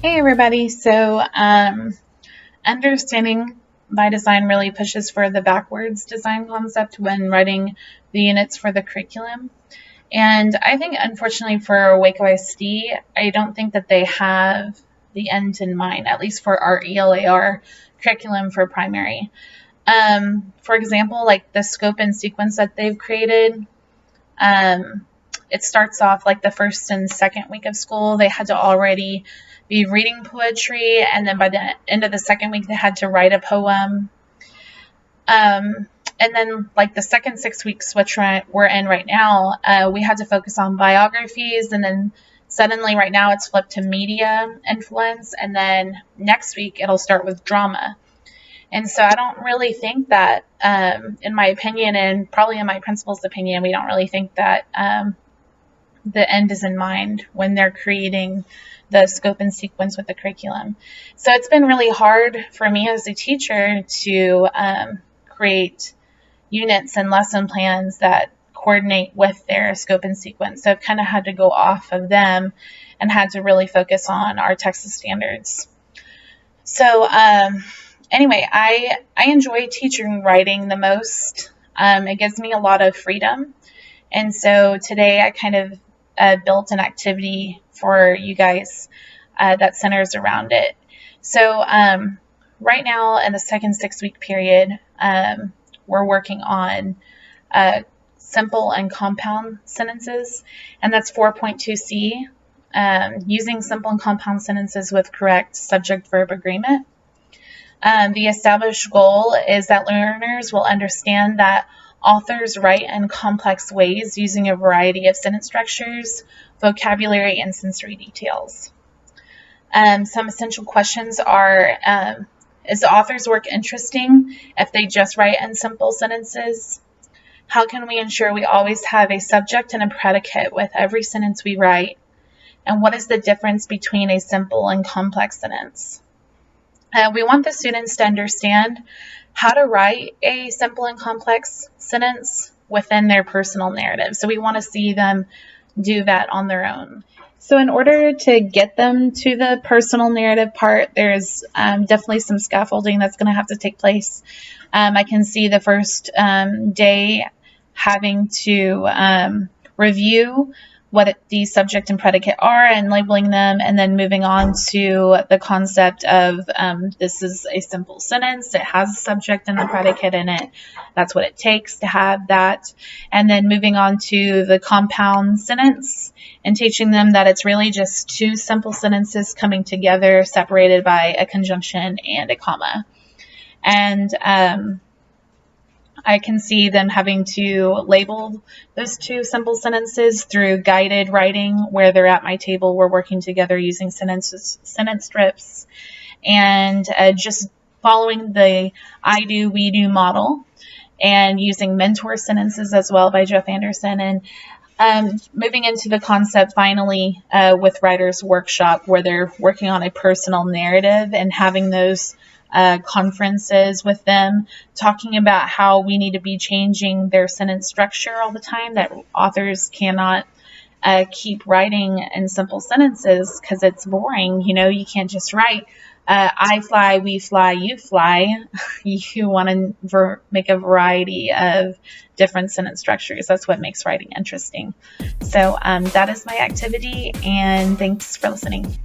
Hey everybody. Understanding by design really pushes for the backwards design concept when writing the units for the curriculum. And I think, unfortunately, for Waco ISD, I don't think that they have the end in mind, at least for our ELAR curriculum for primary. For example, like the scope and sequence that they've created, it starts off like the first and second week of school, they had to already be reading poetry, and then by the end of the second week, they had to write a poem. And then, like the second 6 weeks, which we're in right now, we had to focus on biographies, and then suddenly, right now, it's flipped to media influence, and then next week, it'll start with drama. And so I don't really think that, in my opinion, and probably in my principal's opinion, we don't really think that the end is in mind when they're creating the scope and sequence with the curriculum. So it's been really hard for me as a teacher to create units and lesson plans that coordinate with their scope and sequence. So I've kind of had to go off of them and had to really focus on our Texas standards. So anyway, I enjoy teaching writing the most. It gives me a lot of freedom. And so today I kind of built an activity for you guys that centers around it. So right now in the second 6 week period, we're working on simple and compound sentences, and that's 4.2C, using simple and compound sentences with correct subject-verb agreement. The established goal is that learners will understand that authors write in complex ways using a variety of sentence structures, vocabulary, and sensory details. Some essential questions are, is the author's work interesting if they just write in simple sentences? How can we ensure we always have a subject and a predicate with every sentence we write? And what is the difference between a simple and complex sentence? We want the students to understand how to write a simple and complex sentence within their personal narrative. So we want to see them do that on their own. So in order to get them to the personal narrative part, there's definitely some scaffolding that's going to have to take place. I can see the first day having to review what the subject and predicate are and labeling them, and then moving on to the concept of this is a simple sentence. It has a subject and a predicate in it. That's what it takes to have that. And then moving on to the compound sentence and teaching them that it's really just two simple sentences coming together, separated by a conjunction and a comma. And I can see them having to label those two simple sentences through guided writing, where they're at my table, we're working together using sentence strips, and just following the I do, we do model, and using mentor sentences as well by Jeff Anderson, and moving into the concept finally with Writer's Workshop, where they're working on a personal narrative and having those conferences with them, talking about how we need to be changing their sentence structure all the time, that authors cannot keep writing in simple sentences because it's boring. You know, you can't just write I fly, we fly, you fly. You want to make a variety of different sentence structures. That's what makes writing interesting. So that is my activity, and thanks for listening.